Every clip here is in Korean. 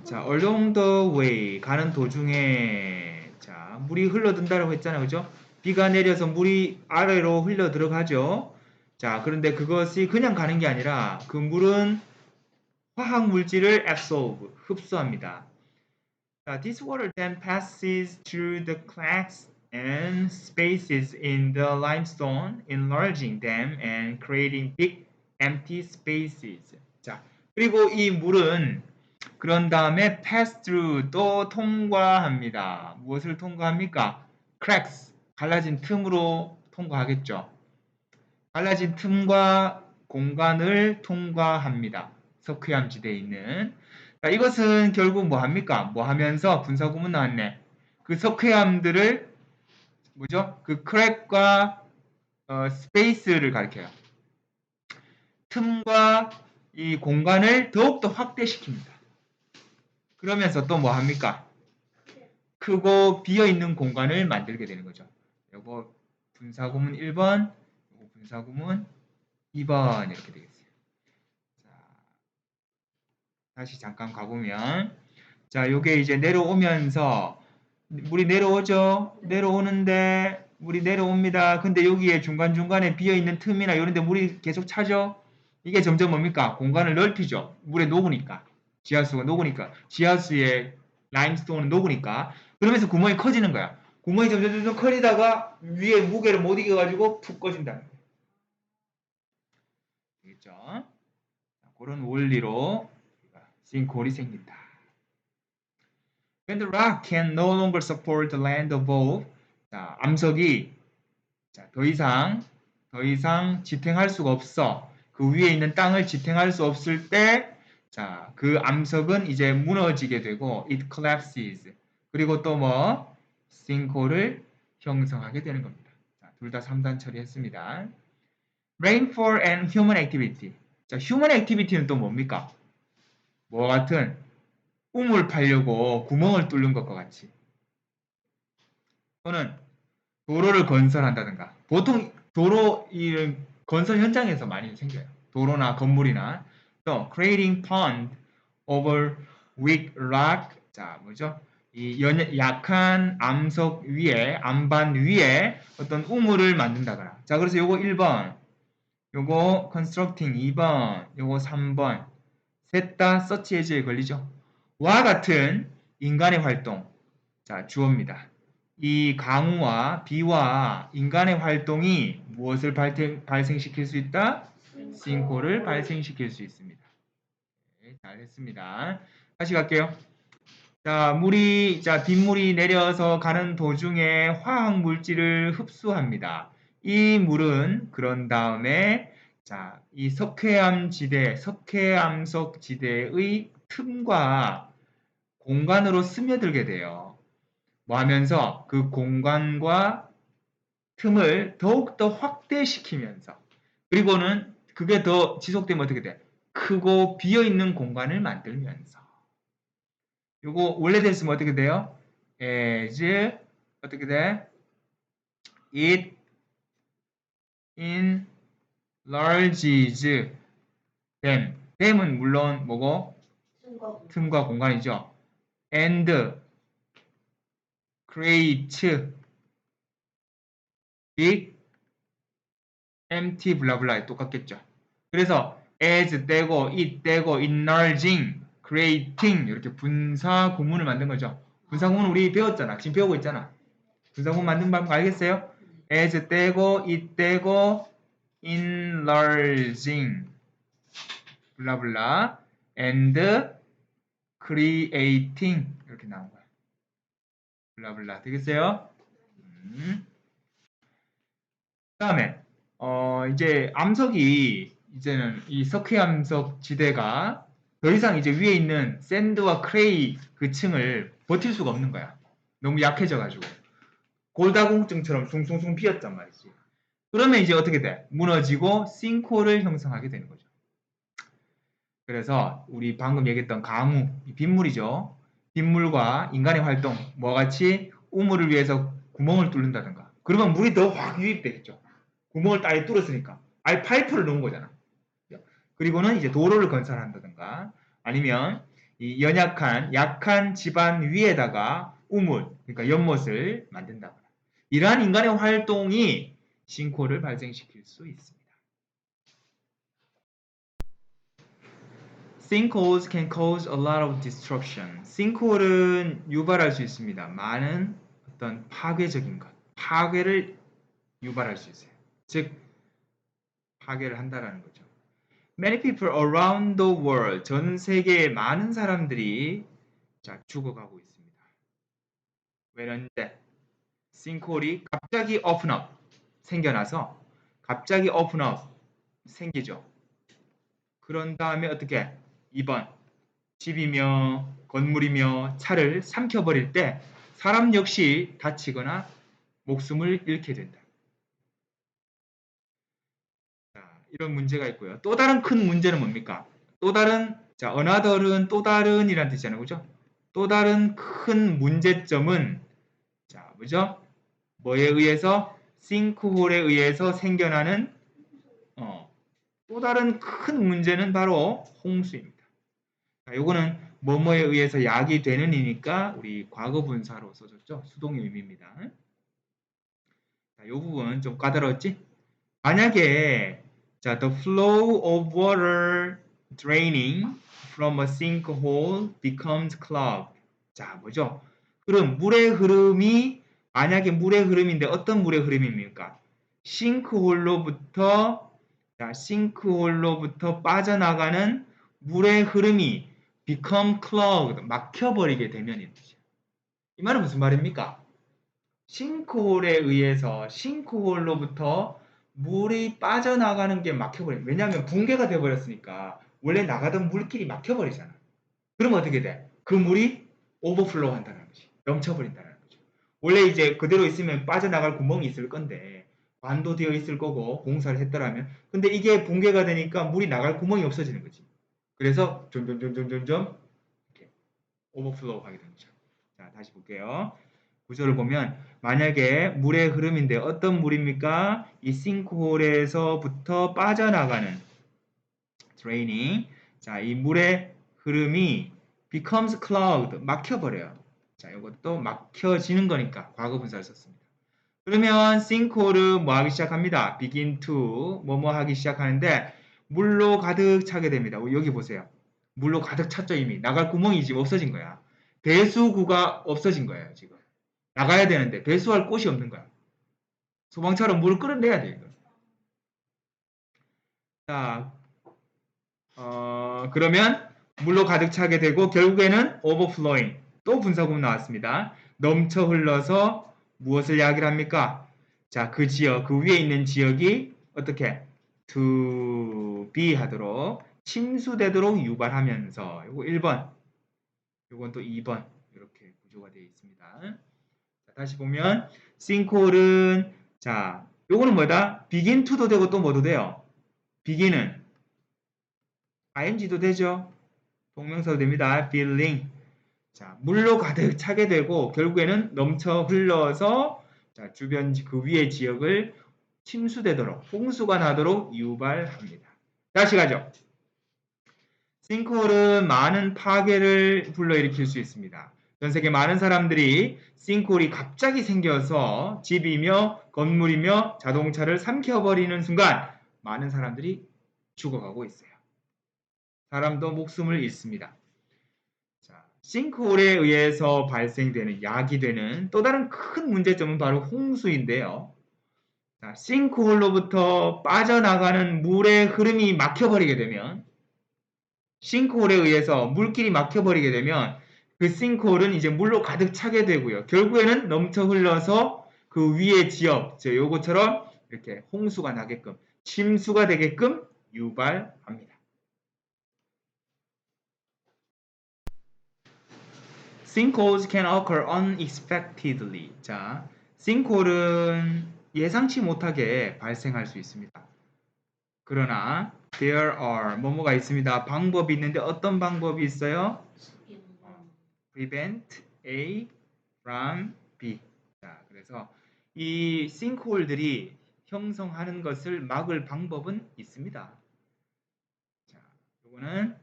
자, along the way 가는 도중에 자, 물이 흘러든다라고 했잖아요. 그죠? 비가 내려서 물이 아래로 흘러 들어가죠. 자, 그런데 그것이 그냥 가는 게 아니라 그 물은 화학 물질을 absorb, 흡수합니다. 자, this water then passes through the cracks and spaces in the limestone, enlarging them and creating big empty spaces. 자, 그리고 이 물은 그런 다음에 pass through 또 통과합니다. 무엇을 통과합니까? cracks 갈라진 틈으로 통과하겠죠. 갈라진 틈과 공간을 통과합니다. 석회암 지대에 있는. 자, 이것은 결국 뭐 합니까? 뭐 하면서 분사구문 나왔네. 그 석회암들을 뭐죠? 그 크랙과 스페이스를 가리켜요. 틈과 이 공간을 더욱더 확대시킵니다. 그러면서 또 뭐 합니까? 크고 비어있는 공간을 만들게 되는 거죠. 요거 분사구문 1번, 요거 분사구문 2번 이렇게 되겠어요. 자, 다시 잠깐 가보면 자, 요게 이제 내려오면서 물이 내려오죠. 내려오는데 물이 내려옵니다. 근데 여기에 중간중간에 비어있는 틈이나 이런데 물이 계속 차죠. 이게 점점 뭡니까? 공간을 넓히죠. 물에 녹으니까. 지하수가 녹으니까. 지하수의 라임스톤은 녹으니까. 그러면서 구멍이 커지는 거야. 구멍이 점점 커지다가 위에 무게를 못 이겨가지고 푹 꺼진다는 거예요. 되겠죠? 그런 원리로 싱크홀이 생긴다. When the rock can no longer support the land above, 자, 암석이 자, 더 이상 지탱할 수가 없어. 그 위에 있는 땅을 지탱할 수 없을 때, 자, 그 암석은 이제 무너지게 되고, it collapses. 그리고 또 뭐, sinkhole을 형성하게 되는 겁니다. 자, 둘 다 3단 처리했습니다. Rainfall and human activity. 자, human activity는 또 뭡니까? 뭐 같은 우물 파려고 구멍을 뚫는 것과 같이. 또는 도로를 건설한다든가. 보통 도로 이 건설 현장에서 많이 생겨요. 도로나 건물이나 또 creating pond over weak rock. 자, 뭐죠? 이 약한 암석 위에 암반 위에 어떤 우물을 만든다거나. 자, 그래서 요거 1번, 요거 constructing 2번, 요거 3번. 셋 다 search as 에 걸리죠. 와 같은 인간의 활동. 자, 주어입니다. 이 강우와 비와 인간의 활동이 무엇을 발생시킬 수 있다? 싱크홀을 발생시킬 수 있습니다. 네, 잘했습니다. 다시 갈게요. 자, 빗물이 내려서 가는 도중에 화학 물질을 흡수합니다. 이 물은 그런 다음에 자, 이 석회암석 지대의 틈과 공간으로 스며들게 돼요. 뭐 하면서 그 공간과 틈을 더욱더 확대시키면서 그리고는 그게 더 지속되면 어떻게 돼? 크고 비어있는 공간을 만들면서 요거 원래 됐으면 어떻게 돼요? as 어떻게 돼? it enlarges them. them은 물론 뭐고? 틈과 공간이죠. and create big empty 블라블라 똑같겠죠. 그래서 as 떼고 it 떼고 enlarging, creating 이렇게 분사 구문을 만든 거죠. 분사 구문 우리 배웠잖아. 지금 배우고 있잖아. 분사 구문 만든 방법 알겠어요? as 떼고 it 떼고 enlarging 블라블라 and creating 이렇게 나온 거야. 블라블라 되겠어요? 그다음에 이제 암석이 이제는 이 석회암석 지대가 더 이상 이제 위에 있는 샌드와 크레이 그 층을 버틸 수가 없는 거야. 너무 약해져가지고 골다공증처럼 숭숭숭 비었단 말이지. 그러면 이제 어떻게 돼? 무너지고 싱크홀을 형성하게 되는 거죠. 그래서 우리 방금 얘기했던 강우, 빗물이죠. 빗물과 인간의 활동, 뭐 같이 우물을 위해서 구멍을 뚫는다든가. 그러면 물이 더 확 유입되겠죠. 구멍을 아예 뚫었으니까. 아예 파이프를 넣은 거잖아. 그리고는 이제 도로를 건설한다든가 아니면 이 연약한 약한 집안 위에다가 우물, 그러니까 연못을 만든다거나 이러한 인간의 활동이 싱크홀을 발생시킬 수 있습니다. Sinkholes can cause a lot of destruction. 싱크홀은 유발할 수 있습니다. 많은 어떤 파괴적인 것, 파괴를 유발할 수 있어요. 즉 파괴를 한다라는 거죠. Many people around the world, 전 세계의 많은 사람들이 자, 죽어가고 있습니다. 왜냐는데 싱크홀이 갑자기 open up 생겨나서 갑자기 open up 생기죠. 그런 다음에 어떻게 2번 집이며 건물이며 차를 삼켜버릴 때 사람 역시 다치거나 목숨을 잃게 된다. 자, 이런 문제가 있고요. 또 다른 큰 문제는 뭡니까? 또 다른 자, another은 또 다른이라는 뜻이잖아요. 그죠? 또 다른 큰 문제점은 자, 뭐죠? 뭐에 의해서 싱크홀에 의해서 생겨나는 또 다른 큰 문제는 바로 홍수입니다. 자, 요거는 뭐뭐에 의해서 약이 되는 이니까 우리 과거 분사로 써줬죠. 수동의 의미입니다. 자, 요 부분 좀 까다로웠지? 만약에 자, the flow of water draining from a sinkhole becomes clogged. 자, 뭐죠? 흐름, 물의 흐름이 만약에 물의 흐름인데 어떤 물의 흐름입니까? 싱크홀로부터 자, 싱크홀로부터 빠져나가는 물의 흐름이 become clogged, 막혀버리게 되면 이 뜻이에요. 이 말은 무슨 말입니까? 싱크홀에 의해서 싱크홀로부터 물이 빠져나가는 게 막혀버려요. 왜냐하면 붕괴가 돼버렸으니까 원래 나가던 물길이 막혀버리잖아. 그러면 어떻게 돼? 그 물이 오버플로우 한다는 거지. 넘쳐버린다는 거죠. 원래 이제 그대로 있으면 빠져나갈 구멍이 있을 건데 관도 되어 있을 거고 공사를 했더라면 근데 이게 붕괴가 되니까 물이 나갈 구멍이 없어지는 거지. 그래서 점점 이렇게 오버플로우 하게 되는 거죠. 자, 다시 볼게요. 구조를 보면 만약에 물의 흐름인데 어떤 물입니까? 이 싱크홀에서부터 빠져나가는 draining. 자, 이 물의 흐름이 becomes clogged, 막혀버려요. 자, 이것도 막혀지는 거니까 과거 분사를 썼습니다. 그러면 싱크홀은 뭐 하기 시작합니다. begin to 뭐뭐 하기 시작하는데 물로 가득 차게 됩니다. 여기 보세요. 물로 가득 찼죠 이미. 나갈 구멍이 지금 없어진 거야. 배수구가 없어진 거예요 지금. 나가야 되는데 배수할 곳이 없는 거야. 소방차로 물을 끌어내야 돼 이거. 자, 그러면 물로 가득 차게 되고 결국에는 overflowing 또 분사구문 나왔습니다. 넘쳐 흘러서 무엇을 야기를 합니까? 자, 그 지역, 그 위에 있는 지역이 어떻게 to be 하도록 침수되도록 유발하면서 요거 1번, 요건 또 2번 이렇게 구조가 되어 있습니다. 자, 다시 보면 싱크홀은 자, 요거는 뭐다? begin to도 되고 또 뭐도 돼요? begin은 ing도 되죠. 동명사도 됩니다. filling. 자, 물로 가득 차게 되고 결국에는 넘쳐 흘러서 자, 주변 그 위의 지역을 침수되도록 홍수가 나도록 유발합니다. 다시 가죠. 싱크홀은 많은 파괴를 불러일으킬 수 있습니다. 전 세계 많은 사람들이 싱크홀이 갑자기 생겨서 집이며 건물이며 자동차를 삼켜버리는 순간 많은 사람들이 죽어가고 있어요. 사람도 목숨을 잃습니다. 자, 싱크홀에 의해서 발생되는 야기되는 또 다른 큰 문제점은 바로 홍수인데요. 자, 싱크홀로부터 빠져나가는 물의 흐름이 막혀버리게 되면 싱크홀에 의해서 물길이 막혀버리게 되면 그 싱크홀은 이제 물로 가득 차게 되고요. 결국에는 넘쳐 흘러서 그 위의 지역, 요거처럼 이렇게 홍수가 나게끔 침수가 되게끔 유발합니다. Sinkholes can occur unexpectedly. 자, 싱크홀은 예상치 못하게 발생할 수 있습니다. 그러나 there are 뭐뭐가 있습니다. 방법이 있는데 어떤 방법이 있어요? prevent A from B. 자, 그래서 이 싱크홀들이 형성하는 것을 막을 방법은 있습니다. 자, 요거는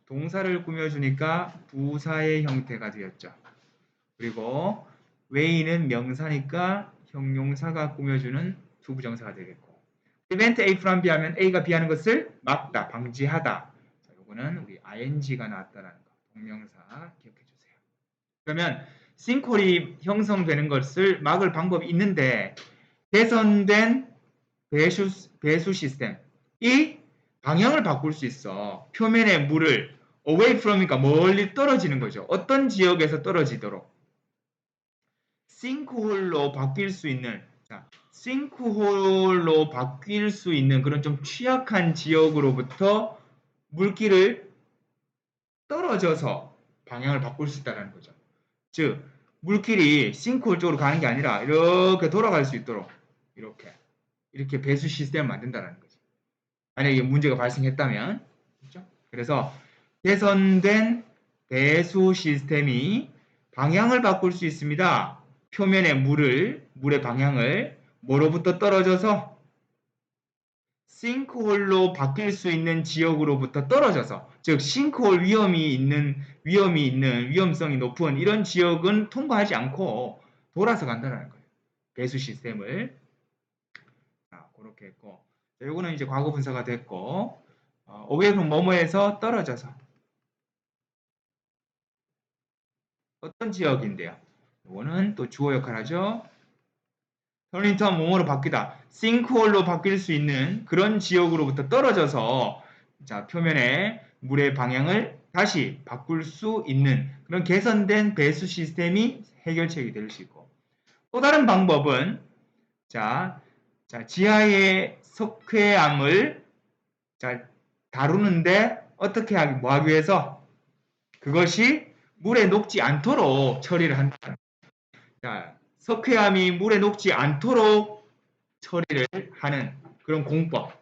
동사를 꾸며주니까 부사의 형태가 되었죠. 그리고 way는 명사니까 형용사가 꾸며주는 투부정사가 되겠고, prevent A from B 하면 A가 B 하는 것을 막다, 방지하다. 자, 요거는 우리 ing가 나왔다라는 거, 동명사 기억해 주세요. 그러면 싱크홀이 형성되는 것을 막을 방법이 있는데, 개선된 배수 시스템, 이 방향을 바꿀 수 있어. 표면의 물을 away from이니까 멀리 떨어지는 거죠. 어떤 지역에서 떨어지도록. 싱크홀로 바뀔 수 있는, 싱크홀로 바뀔 수 있는 그런 좀 취약한 지역으로부터 물길을 떨어져서 방향을 바꿀 수 있다는 거죠. 즉, 물길이 싱크홀 쪽으로 가는 게 아니라 이렇게 돌아갈 수 있도록 이렇게 배수 시스템을 만든다는 거죠. 만약에 문제가 발생했다면. 그렇죠? 그래서 개선된 배수 시스템이 방향을 바꿀 수 있습니다. 표면의 물의 방향을 뭐로부터 떨어져서 싱크홀로 바뀔 수 있는 지역으로부터 떨어져서, 즉 싱크홀 위험성이 높은 이런 지역은 통과하지 않고 돌아서 간다는 거예요. 배수 시스템을. 자, 그렇게 했고, 요거는 이제 과거 분사가 됐고, away from 뭐뭐에서 떨어져서 어떤 지역인데요. 요거는 또 주어 역할을 하죠. 터닝턴 뭐뭐로 바뀌다. 싱크홀로 바뀔 수 있는 그런 지역으로부터 떨어져서, 자, 표면의 물의 방향을 다시 바꿀 수 있는 그런 개선된 배수 시스템이 해결책이 될 수 있고, 또 다른 방법은, 지하의 석회암을 다루는데 어떻게 뭐 하기 위해서 그것이 물에 녹지 않도록 처리를 한다. 자, 석회암이 물에 녹지 않도록 처리를 하는 그런 공법.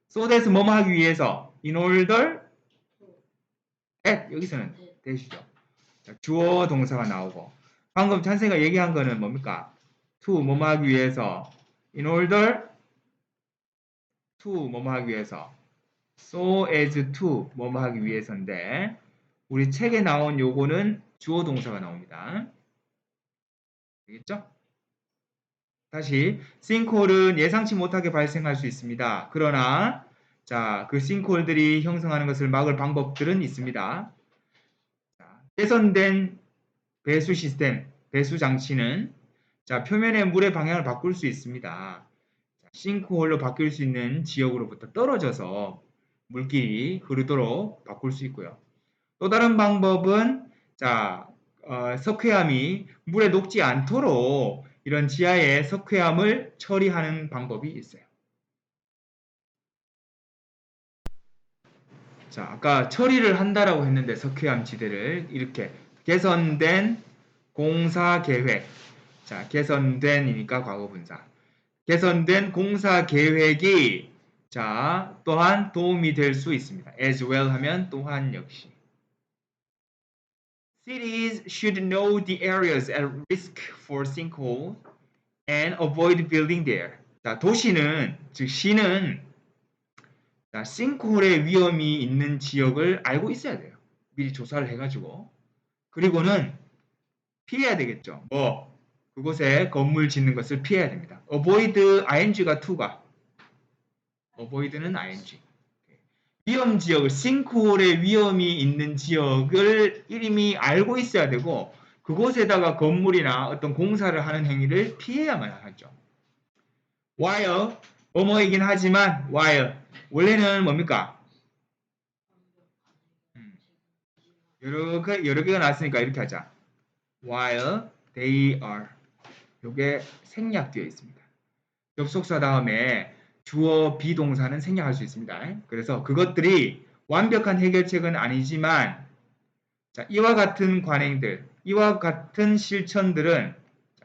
so that 뭐뭐 하기 위해서 in order at 여기서는 대시죠. 주어 동사가 나오고, 방금 찬생이가 얘기한 거는 뭡니까? to 뭐뭐 하기 위해서, in order to 뭐뭐 하기 위해서, so as to 뭐뭐 하기 위해서인데, 우리 책에 나온 요거는 주어 동사가 나옵니다. 알겠죠? 다시, 싱크홀은 예상치 못하게 발생할 수 있습니다. 그러나 그 싱크홀들이 형성하는 것을 막을 방법들은 있습니다. 개선된 배수 시스템, 배수 장치는 표면의 물의 방향을 바꿀 수 있습니다. 싱크홀로 바뀔 수 있는 지역으로부터 떨어져서 물길이 흐르도록 바꿀 수 있고요. 또 다른 방법은 석회암이 물에 녹지 않도록 이런 지하의 석회암을 처리하는 방법이 있어요. 아까 처리를 한다라고 했는데 석회암 지대를 이렇게 개선된 공사 계획. 개선된이니까 과거 분사. 개선된 공사 계획이 또한 도움이 될 수 있습니다. as well 하면 또한 역시. Cities should know the areas at risk for sinkhole and avoid building there. 도시는, 즉 시는 싱크홀의 위험이 있는 지역을 알고 있어야 돼요. 미리 조사를 해가지고. 그리고는 피해야 되겠죠. 그곳에 건물 짓는 것을 피해야 됩니다. avoid ing가 to가. avoid는 ing. 위험 지역을, 싱크홀의 위험이 있는 지역을 이미 알고 있어야 되고, 그곳에다가 건물이나 어떤 공사를 하는 행위를 피해야만 하죠. while 뭐뭐이긴 하지만 while 원래는 뭡니까? 여러 개가 나왔으니까 이렇게 하자. while they are. 요게 생략되어 있습니다. 접속사 다음에 주어 비동사는 생략할 수 있습니다. 그래서 그것들이 완벽한 해결책은 아니지만, 이와 같은 관행들, 이와 같은 실천들은,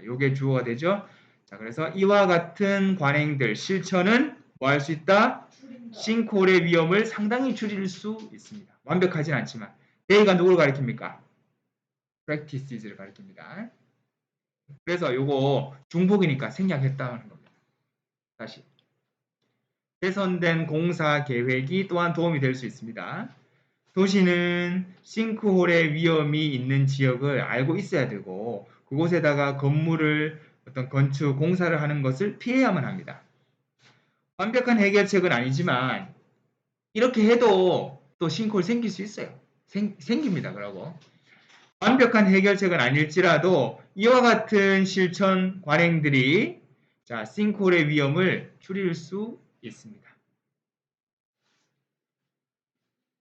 요게 주어가 되죠. 그래서 이와 같은 관행들, 실천은 뭐 할 수 있다? 싱크홀의 위험을 상당히 줄일 수 있습니다. 완벽하진 않지만. they가 누구를 가리킵니까? practices를 가리킵니다. 그래서 요거 중복이니까 생략했다는 겁니다. 다시. 개선된 공사 계획이 또한 도움이 될 수 있습니다. 도시는 싱크홀의 위험이 있는 지역을 알고 있어야 되고 그곳에다가 건물을 어떤 건축 공사를 하는 것을 피해야만 합니다. 완벽한 해결책은 아니지만 이렇게 해도 또 싱크홀 생길 수 있어요. 생깁니다. 그러고 완벽한 해결책은 아닐지라도 이와 같은 실천 관행들이 자 싱크홀의 위험을 줄일 수 있습니다.